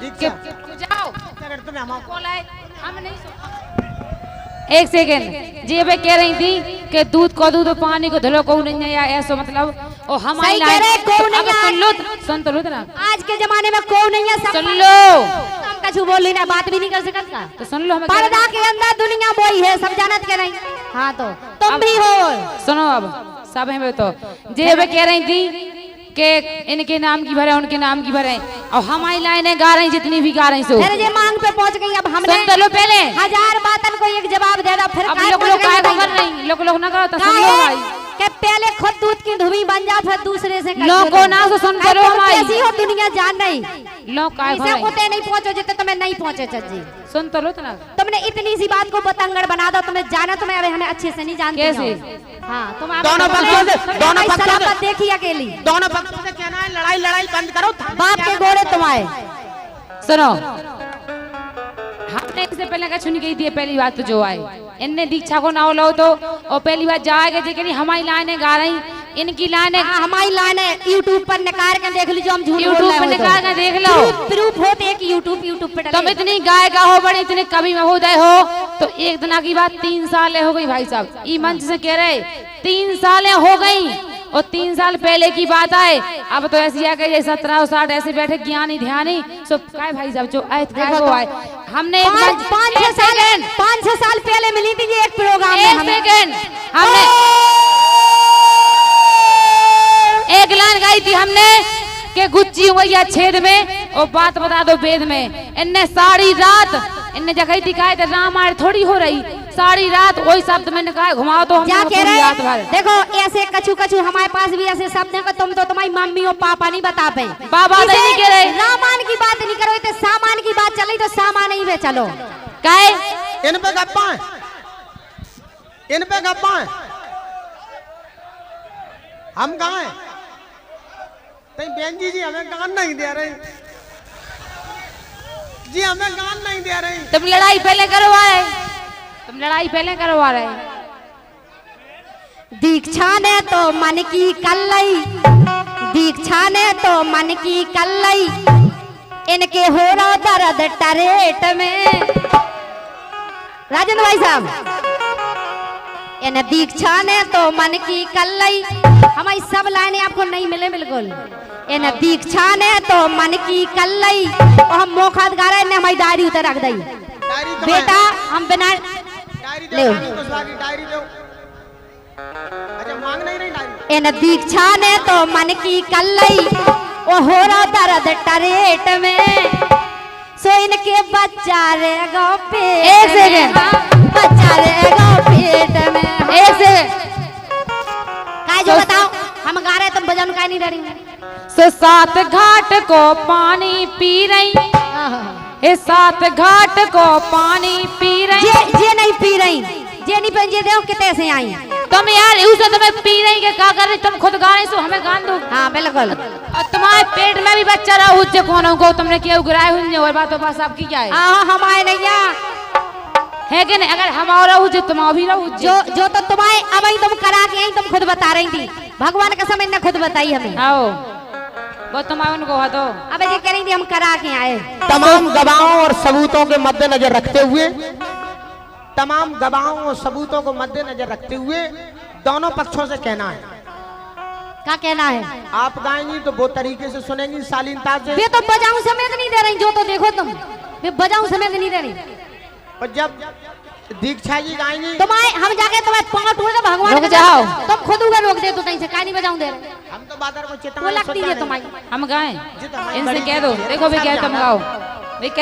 जाओ हम नहीं। एक सेकेंड जी मैं कह रही थी कि दूध को दूध पानी को धलो को नहीं है या ऐसा मतलब ओ हमारी सुन तो लो ना आज के जमाने में को नहीं है सुन लो कुछ बोल ना बात भी नहीं कर सकता तो सुन लो पर्दा के अंदर दुनिया वही है सब जानत के नहीं। हाँ तो तुम भी हो सुनो अब सब है तो जी मैं कह रही थी के इनके नाम की भरे उनके नाम की भरे और हमारी लाइनें गा रही जितनी भी गा रही सो फिर ये मांग पे पहुंच गई। अब हमने सुन तो लो पहले 1000 बातन को एक जवाब दे दो फिर अब लोग काय कर नहीं लोग ना करो तो सुन लो भाई के पहले खुद दूध की धुबी बन जा फिर दूसरे से लोगों ना तो सुन करो हमारी ऐसी हो दुनिया जान नहीं लोग काय इसे उते नहीं पहुंचो जितने तुम्हें नहीं पहुंचे चाची सुन तो लो ना तुमने इतनी सी बात को बतंगड़ बना दो तुम्हें जाना तुम्हें अब हमें अच्छे से नहीं जानते कैसे हाँ तुम दोनों पक्षों से देखी अकेली दोनों पक्षों से कहना है लड़ाई बंद करो बाप के गोरे तुम्हारे सुनो हमने इससे पहले का सुन गई थी पहली बात तो जो आए इनने दीक्षा को ना लो तो और पहली बात जाएगा जेकरी हमारी लाइनें गा रही इनकी लाइनें हमारी लाइनें YouTube पर निकाल कर देख लीजिए हम झूठ YouTube पर निकाल कर देख लो प्रूफ होते एक YouTube पे तुम इतनी गायिका हो बड़े इतने कवि महोदय हो तो एक दिन की बात 3 साल हो गई भाई साहब ई मंच से कह रहे 3 साल हो गई और 3 साल पहले की बात आए अब तो ऐसी आ गई 17 60 ऐसे बैठे ज्ञानी ध्यानी सब काय भाई साहब जो आए हमने 5-6 साल पहले मिली थी एक प्रोग्राम में हमने एक लाइन गाई थी हमने के गुच्ची हुई छेद में और बात बता दो वेद में इनने सारी रात इनने जगह दिखाए थे रामायण थोड़ी हो रही सारी रात वही शब्द में कहा घुमाओ तो हम रात भर देखो ऐसे कछु हमारे पास भी ऐसे शब्द हैं तुम तो तुम्हारी मम्मी और पापा नहीं बता पाए बाबा नहीं कह रहे रामायण की बात नहीं करो इतने सामान की बात चल रही तो सामान ही वे चलो काहे इन पे गप्पा हम कहाँ हैं बहन जी हमें गान नहीं दे रही जी हमें गान नहीं दे रही तुम लड़ाई पहले करवा रहे दीक्षा ने तो मन की कल्लई दीक्षा ने तो मन की कल्लई इनके हो रहा दर्द टरेट में राजेंद्र भाई साहब इन दीक्षा ने तो मन की कल्लई हमारी सब लाइनें आपको नहीं मिले बिल्कुल इन दीक्षा ने तो मन की कल्लई और हम मौका गा रहे ने हमारी डायरी उतर रख दी बेटा हम बिना ले अच्छा मांग नहीं रही डायरी इन दीक्षा ने तो मन की कल्लई ओ हो रहा दर्द टरेट में सो इनके बच्चा रे गो पेट एक सेकंड बच्चा रे गो पेट में एक सेकंड काय जो बताओ हम गा रहे तुम बजाने का नहीं डरी सो 7 घाट को पानी पी रही ये 7 घाट को पानी पी रही जे नहीं पी रही जे नहीं पी देखो कितने से आई तुम यार उसे तुम्हें पी रही के क्या कर रही तुम खुद गा रही सो हमें गान दो हाँ बिल्कुल तुम्हारे पेट में भी बच्चा रहा हुज्जे कौन को तुमने क्या उगराए हुए और बातों पास आपकी क्या है हाँ हमारे नहीं है कि नहीं अगर हमारा हुज्जे तुम भी रहो जो तो तुम्हारे अब ही तुम करा के आई तुम खुद बता रही थी भगवान का समय ने खुद बताई हमें आओ वो तुम्हारे उनको हो दो अब ये कह रही थी हम करा के आए तमाम गवाहों और सबूतों के मद्देनजर रखते हुए तमाम गवाहों और सबूतों को मद्देनजर रखते हुए दोनों पक्षों से कहना है क्या कहना है आप गाएंगी तो वो तरीके से सुनेंगी शालीनता से वे तो बजाऊं समेत नहीं दे रही जो तो देखो तुम वे बजाऊं समेत नहीं दे रही और जब दीक्षा जी गाएंगी तुम्हारे हम जाके तुम्हारे पांव टूटे भगवान रुक जाओ तुम खुद उगर रोक दे तो कहीं से काहे नहीं बजाऊं दे रहे हम तो बादर को चेतना वो लगती है तुम्हारी हम गाएं इनसे कह दो देखो भी क्या तुम गाओ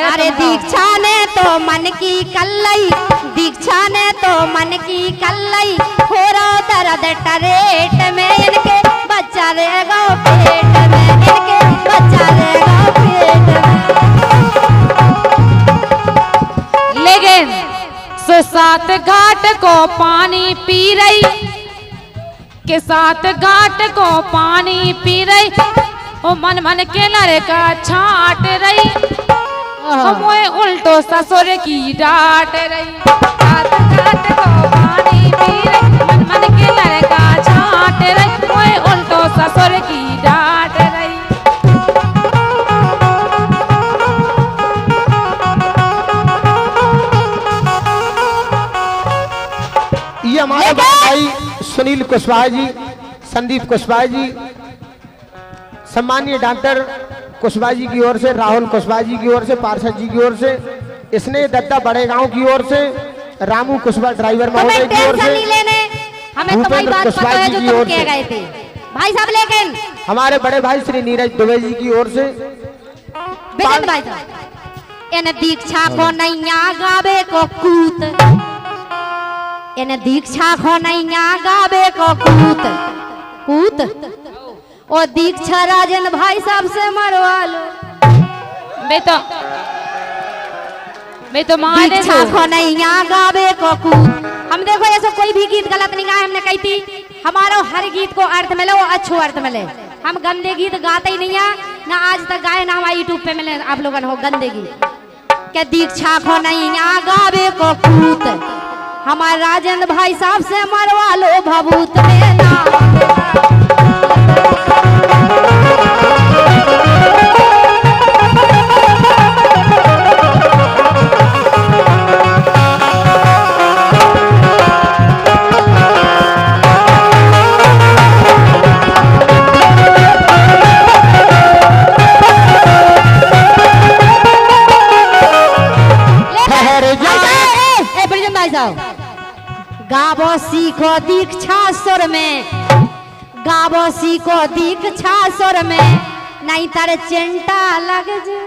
अरे दीक्षा ने तो मन की कल्लई दीक्षा ने तो मन की कल्लई हो रहा दर्द टरेट में इनके बच्चा रहेगा पेट में इनके बच्चा रहेगा पेट में लेकिन सो 7 घाट को पानी पी रही के 7 घाट को पानी पी रही ओ मन मन के लड़का छाट रही मोए उल्टो ससुर की डांट रही 7 घाट को पानी पी रही मन मन के लड़का छाट रही मोए उल्टो ससुर की डांट रही हमारे भाई सुनील कुशवाहा जी, संदीप कुशवाहा जी, सम्मानीय डॉक्टर कुशवाहा जी की ओर से, राहुल कुशवाहा जी की ओर से, पार्षद जी की ओर से, इसने दत्ता बड़े गांव की ओर से, रामू कुशवाहा ड्राइवर महोदय की ओर से, हमें तुम्हारी बात पता है जो तुम कह गए थे भाई साहब, लेकिन हमारे बड़े भाई श्री नीरज दुबे जी की ओर से, विजय भाई साहब, इन दीक्षा को नैया गावे को कूत, इन दीक्षा को नैया गावे को कूत कूत, और दीक्षा राजन भाई साहब से मरवा लो। मैं तो माँ दीक्षा को नैया गावे को कूत। हम देखो ऐसा कोई भी गीत गलत नहीं गाए, हमने कही थी हमारा हर गीत को अर्थ मिले, वो अच्छो अर्थ मिले। हम गंदे गीत गाते ही नहीं है, ना आज तक गाए ना हमारे यूट्यूब पे मिले आप लोगों हो गंदे गीत। क्या दीक्षा को नैया गावे को कूत, हमारे राजेंद्र भाई साहब से मरवा लो भभूत में ना। गावो सीखो दीक्षा सुर में, गावो सीखो दीक्षा सुर में, नहीं तारे चिंता लग जे।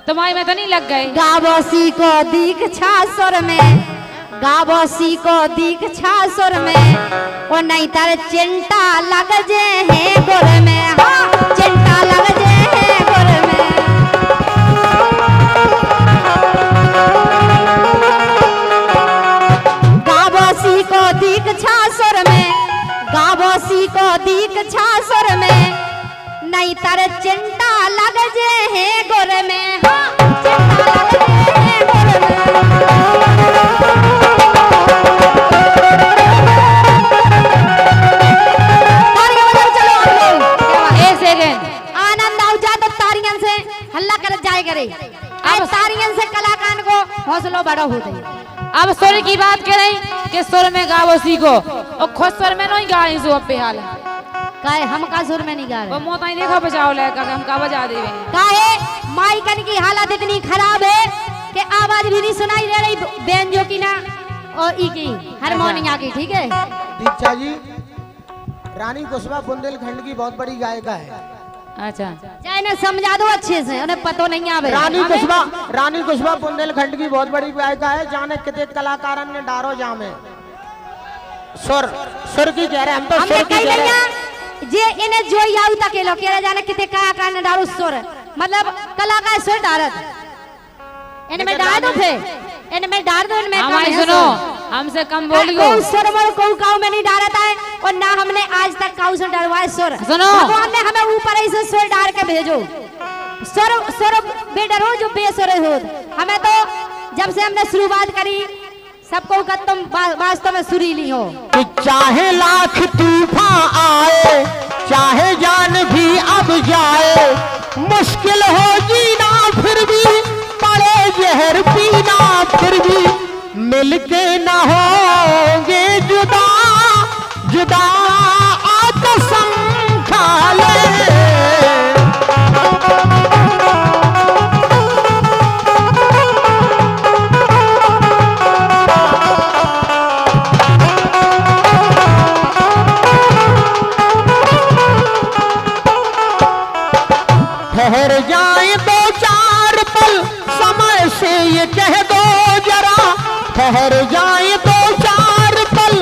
तुम्हारी में तो नहीं लग गए। गावो सीखो दीक्षा सुर में, गावो सीखो दीक्षा सुर में, और नहीं तारे चिंता लग जे है गुर में। हाँ चिंता लग जे है गुर में। दीक्षा सुर में, गावो सीखो दीक्षा सुर में, नहीं तर चिंता लग जे है गुर में। हाँ चिंता लग जे है गुर में। चलो एक सेकंड, आनंद आओ जा तो तारियन से हल्ला कर जाए करे, अब तारियन से कलाकार को हौसला बड़ा हो जाए। अब सुर की बात करें कि सुर में गावो सीखो, और खुद सुर में नहीं गाए सो अब हाल काहे हम का सुर में नहीं गा रहे। वो मोता ही देखा बजाओ लेकर हम का बजा देवे। काहे माइकन की हालत इतनी खराब है कि आवाज भी नहीं सुनाई दे रही बेंजो की ना और ई की हारमोनिया की। ठीक है दीक्षा जी, रानी कुशवाहा बुंदेलखंड की बहुत बड़ी गायिका है। अच्छा चाहे ना समझा दो अच्छे से, उन्हें पतो नहीं आवे। रानी कुशवाहा बुंदेलखंड की बहुत बड़ी गायिका है। जाने कितने कलाकारन ने डारो जामे सुर की कह रहे हम तो सुर की कह रहे हैं। जे इन्हें जो याऊ तक के लोग कह जाने कितने कलाकार ने डारो सुर, मतलब कलाकार सुर डारत इनमें डाल दो, फिर इनमें डाल दो। इनमें हमारी सुनो, हमसे कम बोलियो। सुर मोर को काऊ में नहीं डालता है, और ना हमने आज तक काऊ से डरवाए सुर। सुनो भगवान ने हमें ऊपर ऐसे सुर डाल के भेजो। सुर बेडर हो जो बेसुर हो। हमें तो जब से हमने शुरुआत करी सबको का तुम वास्तव में सुरीली हो। कि चाहे लाख तूफान आए, चाहे जान भी अब जाए, मुश्किल हो जीना फिर भी, पड़े जहर पीना फिर भी, मिलके न होंगे जुदा, जुदा आत्म खा ले। ठहर जाए दो चार पल, समय से ये कह दो जरा, ठहर जाए दो चार पल,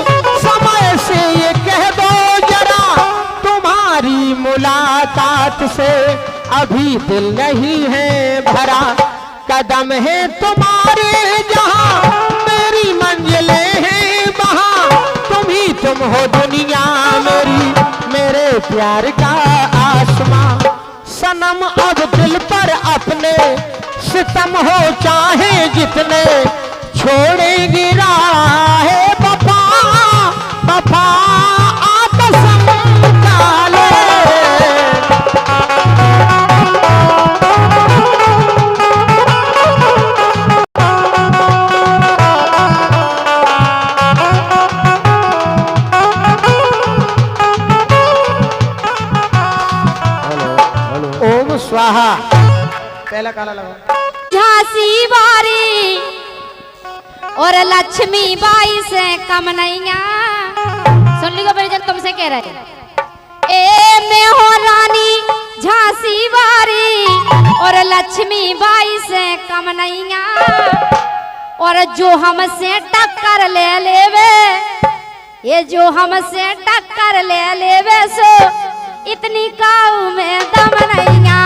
समय से ये कह दो जरा, तुम्हारी मुलाकात से अभी दिल नहीं है भरा, कदम है तुम्हारे जहां, मेरी मंजिलें हैं वहां, तुम ही तुम हो दुनिया मेरी, मेरे प्यार का आसमां। सनम अब दिल पर अपने सितम हो चाहे जितने, छोड़ेंगे राहे वफा, वफा आत्म काले। ओम स्वाहा। पहला काला लगा। झांसी बारी और लक्ष्मी बाई से कम नैया। सुन ली परिजन तुमसे कह रहे ए मैं हो रानी झांसी बारी और लक्ष्मी बाई से कम नैया। और जो हमसे टक्कर ले लेवे ये जो हमसे टक्कर ले लेवे सो इतनी काऊ में दम नैया।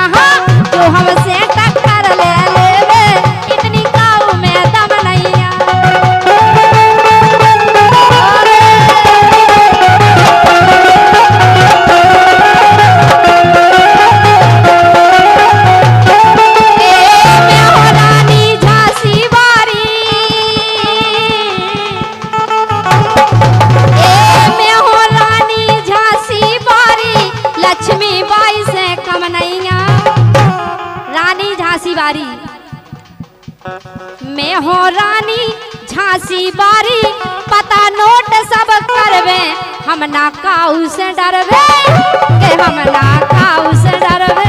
जो हमसे टक्कर ले लेवे इतनी काऊ में दम नैया। मैं हो रानी झांसी बारी पता नोट सब करवे हम ना काऊ से डरवे के हम ना काऊ से डरवे।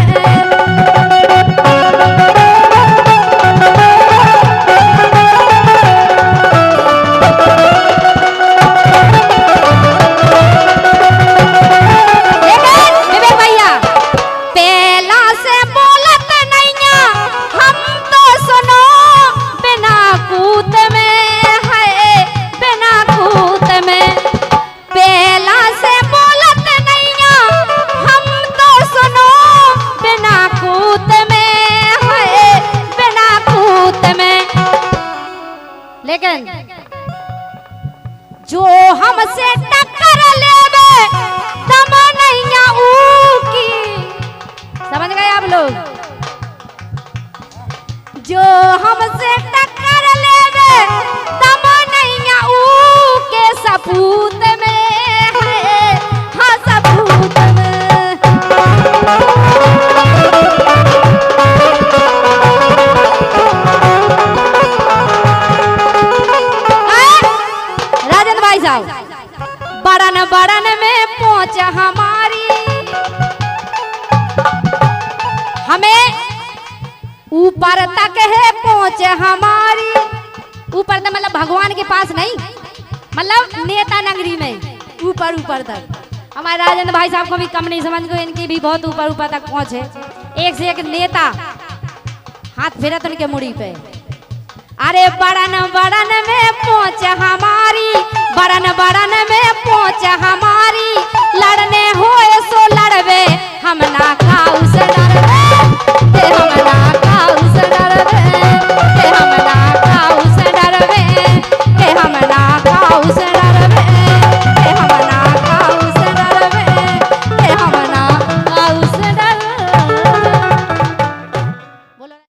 लेकिन जो हमसे टक्कर लेवे दम नैया की। समझ गए आप लोग? जो हमसे टक्कर लेवे दम नैया के सपूत में है। हाँ सपूत में बड़न बड़न में पहुंच हमारी हमें ऊपर तक है पहुंच हमारी। ऊपर तक मतलब भगवान के पास नहीं, मतलब नेता नगरी में ऊपर ऊपर तक। हमारे राजेंद्र भाई साहब को भी कम नहीं समझ गए, इनकी भी बहुत ऊपर ऊपर तक पहुंचे। एक से एक नेता हाथ फेरत उनके मुड़ी पे। अरे बड़न बड़न में पहुंच हमारी